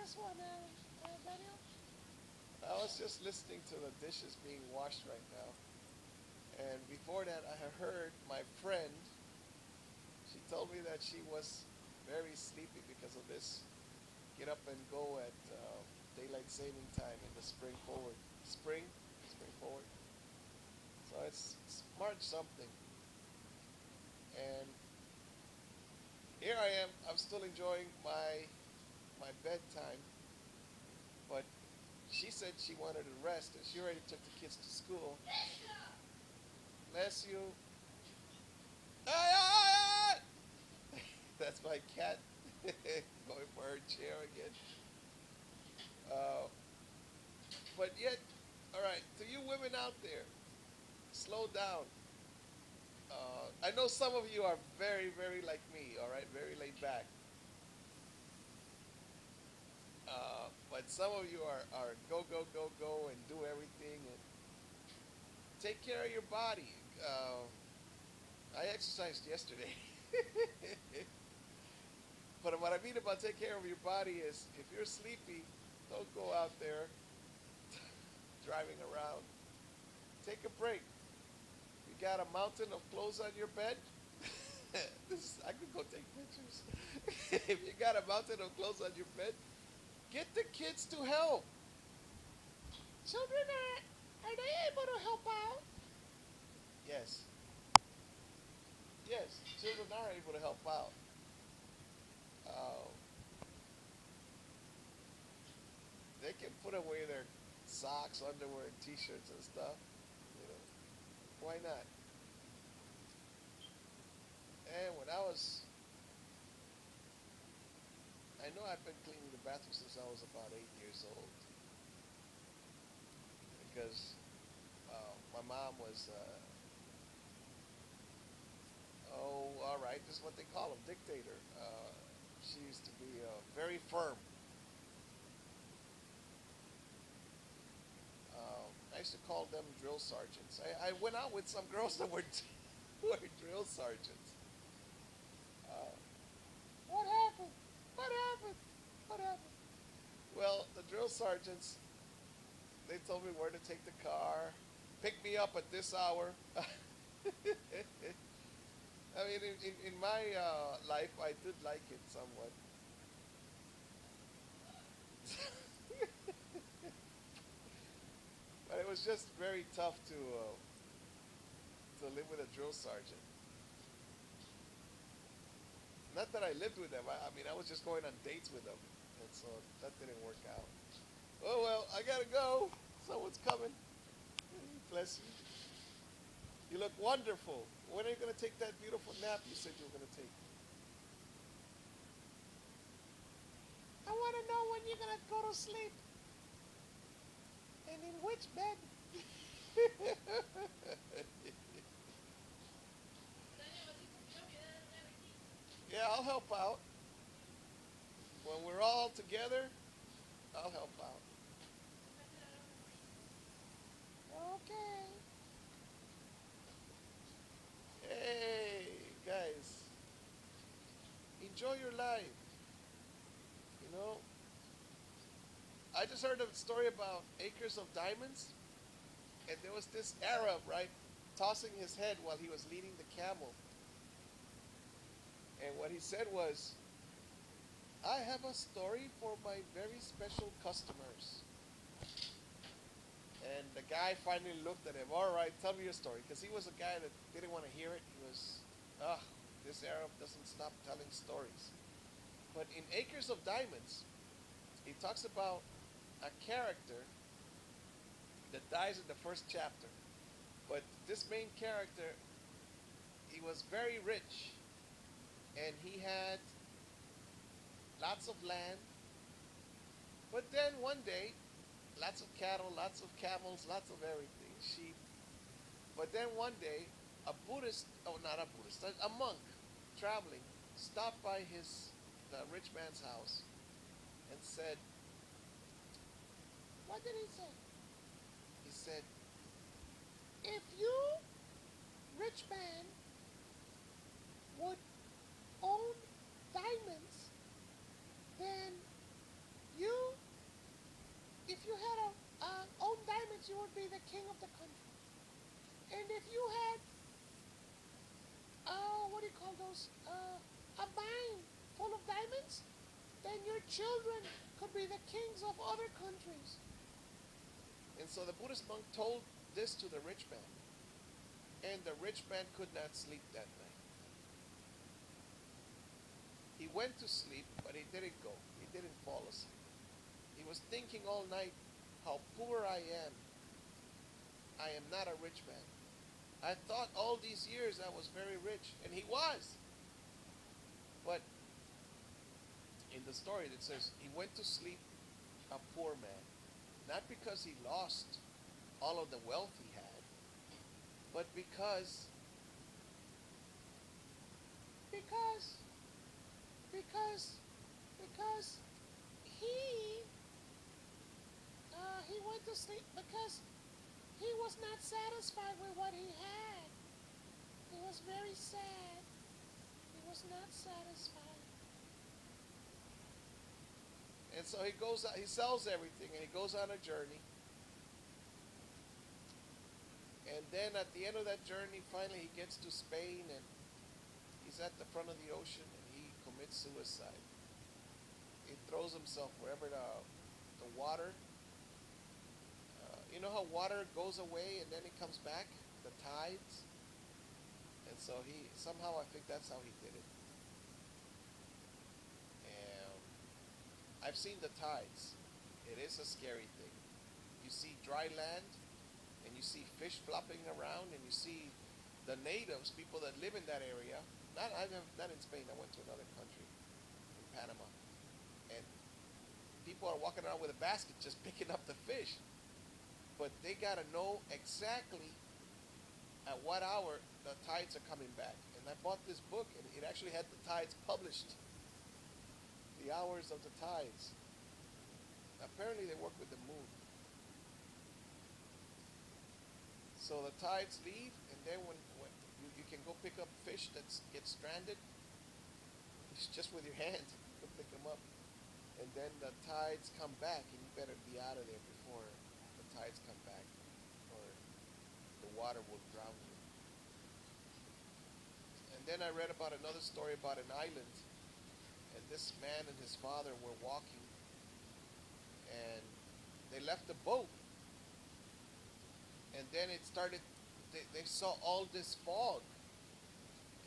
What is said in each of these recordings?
this one, Daniel? I was just listening to the dishes being washed right now. And before that, I had heard my friend, she told me that she was very sleepy because of this get up and go at daylight saving time in the spring forward. Spring forward. So it's March something. And here I am. I'm still enjoying my bedtime. But she said she wanted to rest, and she already took the kids to school. Bless you. Ah! That's my cat going for her chair again. Uh, but yet, all right, to you women out there, slow down. I know some of you are very, very like me, all right, very laid back. But some of you are go, go, go, go and do everything and take care of your body. I exercised yesterday. But what I mean about take care of your body is if you're sleepy, don't go out there driving around. Take a break. You got a mountain of clothes on your bed. I could go take pictures. If you got a mountain of clothes on your bed, get the kids to help. Children are they able to help out? Yes. Yes, children are able to help out. Uh, they can put away their socks, underwear, and t-shirts and stuff. You know, why not? And when I know I've been cleaning the bathroom since I was about 8 years old because my mom was, oh, all right, this is what they call them, dictator. She used to be very firm. I used to call them drill sergeants. I went out with some girls that were, were drill sergeants. Uh, what happened? What happened? What happened? Well, the drill sergeants, they told me where to take the car, pick me up at this hour. I mean, in my life, I did like it somewhat. But it was just very tough to live with a drill sergeant. Not that I lived with them. I mean, I was just going on dates with them, and so that didn't work out. Oh well, I gotta go. Someone's coming. Bless you. You look wonderful. When are you gonna take that beautiful nap you said you were gonna take? I want to know when you're gonna go to sleep and in which bed. Yeah, I'll help out. When we're all together, I'll help out. Okay. Hey, guys, enjoy your life. You know, I just heard a story about acres of diamonds, and there was this Arab, right, tossing his head while he was leading the camel. And what he said was, I have a story for my very special customers. And the guy finally looked at him. All right, tell me your story. Because he was a guy that didn't want to hear it. He was, ah, this Arab doesn't stop telling stories. But in Acres of Diamonds, he talks about a character that dies in the first chapter. But this main character, he was very rich. And he had lots of land. But then one day, lots of cattle, lots of camels, lots of everything, sheep. But then one day, a Buddhist, oh, not a Buddhist, a monk traveling, stopped by the rich man's house and said, what did he say? He said, if you, rich man, would own diamonds, then you diamonds, you would be the king of the country. And if you had, what do you call those? A mine full of diamonds, then your children could be the kings of other countries. And so the Buddhist monk told this to the rich man. And the rich man could not sleep that night. He went to sleep, but he didn't go. He didn't fall asleep. He was thinking all night how poor I am. I am not a rich man. I thought all these years I was very rich, and he was. But in the story it says he went to sleep a poor man. Not because he lost all of the wealth he had, but because he went to sleep because he was not satisfied with what he had. He was very sad. He was not satisfied. And so he goes out, he sells everything, and he goes on a journey. And then at the end of that journey, finally he gets to Spain, and he's at the front of the ocean, and he commits suicide. He throws himself wherever the water. You know how water goes away and then it comes back? The tides. And so somehow I think that's how he did it. And I've seen the tides. It is a scary thing. You see dry land, and you see fish flopping around, and you see the natives, people that live in that area. Not in Spain. I went to another country, in Panama, and people are walking around with a basket just picking up the fish. But they gotta know exactly at what hour the tides are coming back. And I bought this book, and it actually had the tides published, the hours of the tides. Apparently, they work with the moon. So the tides leave, and then when you can go pick up fish that get stranded, it's just with your hand. You can pick them up. And then the tides come back, and you better be out of there before the tides come back, or the water will drown you. And then I read about another story about an island, and this man and his father were walking, and they left the boat. And then it started, they saw all this fog.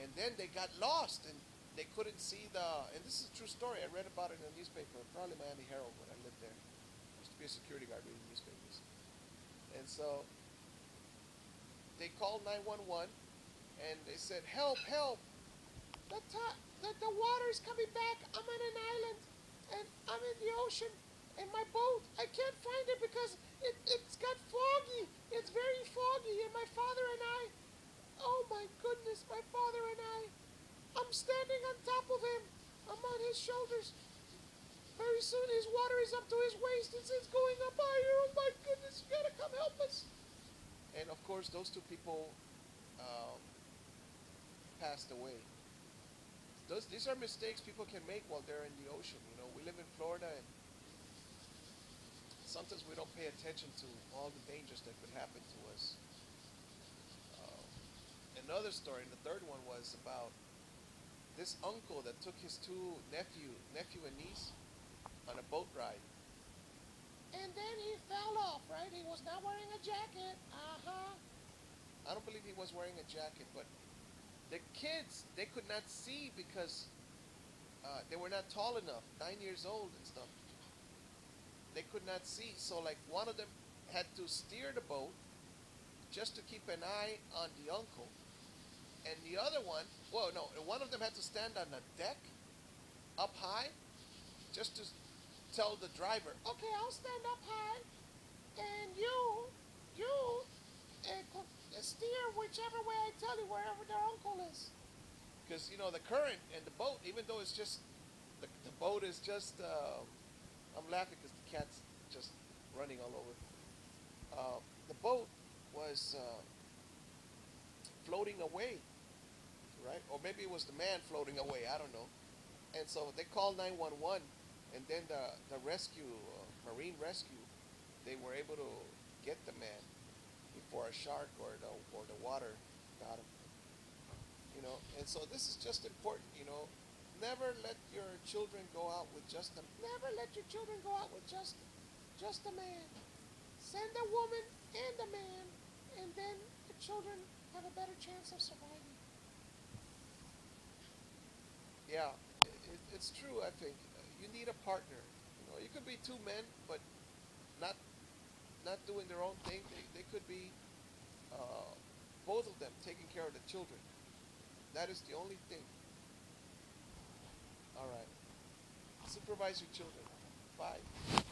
And then they got lost, and they couldn't see and this is a true story. I read about it in a newspaper, probably Miami Herald when I lived there. I used to be a security guard reading newspapers. And so they called 911, and they said, help, help. The water's coming back. I'm on an island, and I'm in the ocean, and my boat, I can't find it because it's got foggy. It's very foggy, and my father and I, oh my goodness, my father and I'm standing on top of him. I'm on his shoulders. Very soon his water is up to his waist. It's going up higher. Oh my goodness, you gotta come help us. And of course, those two people passed away. These are mistakes people can make while they're in the ocean. You know, we live in Florida, and sometimes we don't pay attention to all the dangers that could happen to us. Another story, and the third one, was about this uncle that took his two nephew and niece on a boat ride. And then he fell off, right? He was not wearing a jacket. I don't believe he was wearing a jacket, but the kids, they could not see because they were not tall enough, 9 years old and stuff. They could not see, so like one of them had to steer the boat just to keep an eye on the uncle. And the other one, one of them had to stand on the deck up high just to tell the driver, okay, I'll stand up high, and you steer whichever way I tell you, wherever their uncle is. Because, you know, the current and the boat, even though it's just, the boat is just, I'm laughing because the cat's just running all over. The boat was floating away, right? Or maybe it was the man floating away, I don't know. And so they called 911, and then the rescue, marine rescue, they were able to get the man before a shark or the water got him. And so this is just important. Never let your children go out with never let your children go out with just a man. Send a woman and a man, and then the children have a better chance of surviving. Yeah, it's true. I think you need a partner. You could be two men, but not not doing their own thing. They could be uh, both of them taking care of the children. That is the only thing. All right. Supervise your children. Bye.